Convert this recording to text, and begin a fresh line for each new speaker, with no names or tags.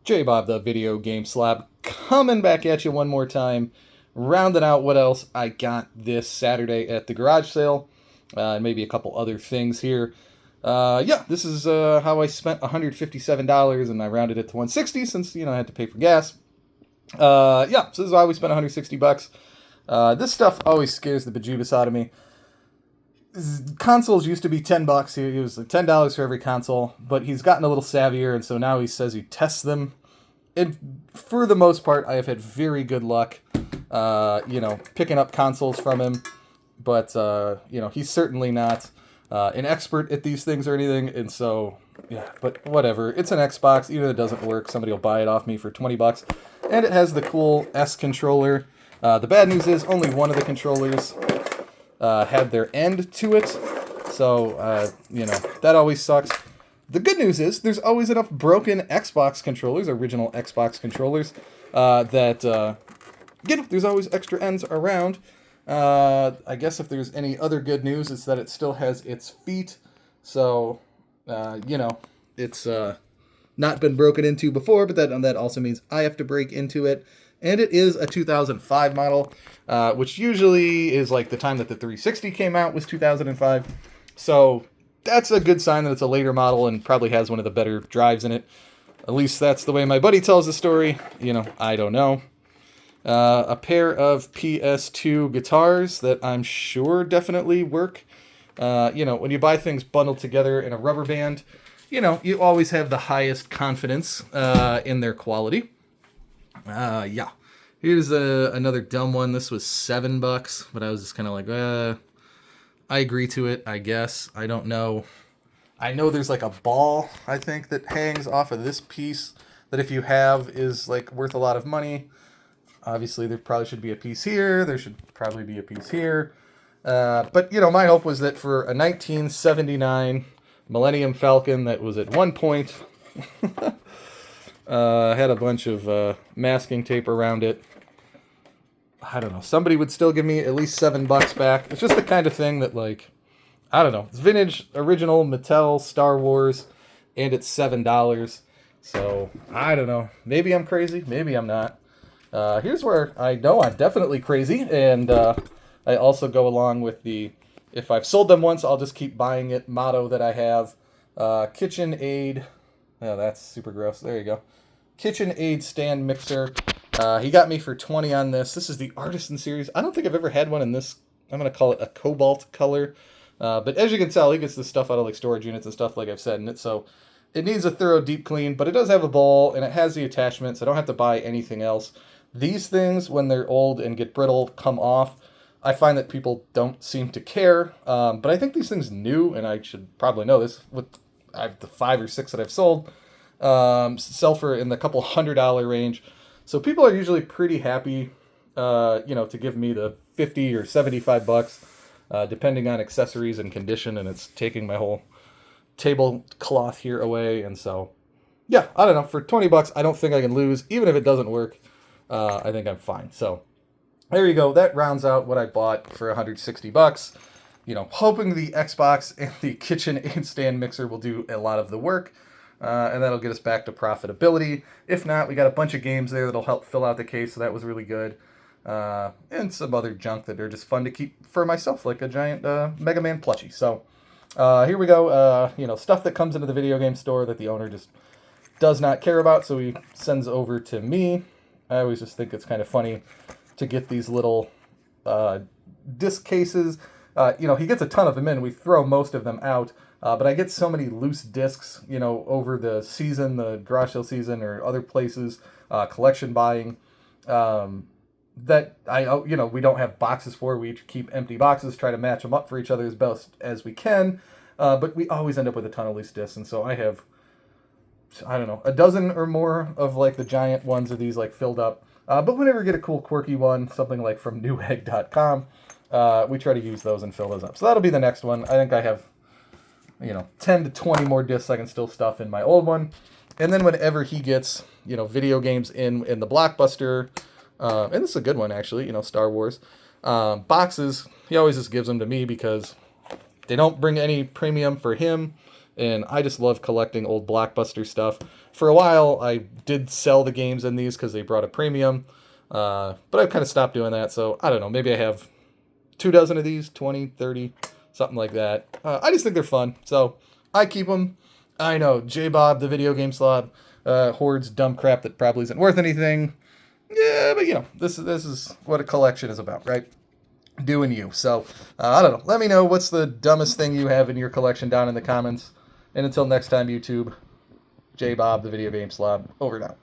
J-Bob, the video game slob, coming back at you one more time, rounding out what else I got this Saturday at the garage sale, and maybe a couple other things here. Yeah, this is how I spent $157, and I rounded it to 160 since I had to pay for gas. Yeah, so this is why we spent 160 bucks. This stuff always scares the bejeebus out of me. Consoles used to be $10. He was like $10 for every console, but he's gotten a little savvier, and so now he says he tests them. And for the most part, I have had very good luck, picking up consoles from him. But he's certainly not an expert at these things or anything, and so yeah. But whatever, it's an Xbox. Even if it doesn't work, somebody will buy it off me for $20, and it has the cool S controller. The bad news is only one of the controllers had their end to it, so that always sucks. The good news is there's always enough broken Xbox controllers, original Xbox controllers, there's always extra ends around. I guess if there's any other good news, it's that it still has its feet, so it's not been broken into before, but that also means I have to break into it. And it is a 2005 model, which usually is like the time that the 360 came out was 2005. So that's a good sign that it's a later model and probably has one of the better drives in it. At least that's the way my buddy tells the story. I don't know. A pair of PS2 guitars that I'm sure definitely work. When you buy things bundled together in a rubber band, you always have the highest confidence in their quality. Yeah. Here's another dumb one. This was $7, but I was just kind of like, I agree to it, I guess. I don't know. I know there's like a ball, I think, that hangs off of this piece that if you have is like worth a lot of money. Obviously, there probably should be a piece here. There should probably be a piece here. But my hope was that for a 1979 Millennium Falcon that was at one point... had a bunch of masking tape around it. I don't know. Somebody would still give me at least $7 back. It's just the kind of thing that, I don't know. It's vintage, original, Mattel, Star Wars, and it's $7. So, I don't know. Maybe I'm crazy. Maybe I'm not. Here's where I know I'm definitely crazy, and I also go along with the, if I've sold them once, I'll just keep buying it motto that I have. KitchenAid. Oh, that's super gross. There you go. KitchenAid stand mixer. He got me for $20 on this. This is the Artisan series. I don't think I've ever had one in this. I'm going to call it a cobalt color. But as you can tell, he gets this stuff out of like storage units and stuff like I've said in it. So it needs a thorough deep clean, but it does have a bowl and it has the attachments. I don't have to buy anything else. These things, when they're old and get brittle, come off. I find that people don't seem to care. But I think these things new, and I should probably know this, with I have the 5 or 6 that I've sold, sell for in the couple $100 range. So people are usually pretty happy, to give me the 50 or $75, depending on accessories and condition, and it's taking my whole tablecloth here away. And so, yeah, I don't know. For $20, I don't think I can lose, even if it doesn't work. I think I'm fine. So there you go. That rounds out what I bought for $160. Hoping the Xbox and the KitchenAid stand mixer will do a lot of the work, and that'll get us back to profitability. If not, we got a bunch of games there that'll help fill out the case, so that was really good. And some other junk that are just fun to keep for myself, like a giant Mega Man plushie. So here we go. Stuff that comes into the video game store that the owner just does not care about, so he sends over to me. I always just think it's kind of funny to get these little disc cases. He gets a ton of them in. We throw most of them out. But I get so many loose discs, over the season, the garage sale season or other places, collection buying, that we don't have boxes for. We each keep empty boxes, try to match them up for each other as best as we can. But we always end up with a ton of loose discs. And so I have, I don't know, a dozen or more of like the giant ones of these like filled up. But whenever we get a cool quirky one, something like from Newegg.com, we try to use those and fill those up. So that'll be the next one. I think I have 10 to 20 more discs I can still stuff in my old one. And then whenever he gets, video games in the Blockbuster, and this is a good one actually, Star Wars, boxes, he always just gives them to me because they don't bring any premium for him. and I just love collecting old Blockbuster stuff. For a while, I did sell the games in these because they brought a premium, but I've kind of stopped doing that, so I don't know, maybe I have 2 dozen of these, 20, 30, something like that. I just think they're fun, so I keep them. I know, J-Bob, the video game slob, hoards dumb crap that probably isn't worth anything. Yeah, but this is what a collection is about, right? Doing you. So, I don't know. Let me know what's the dumbest thing you have in your collection down in the comments. And until next time, YouTube, J-Bob, the video game slob, over and out.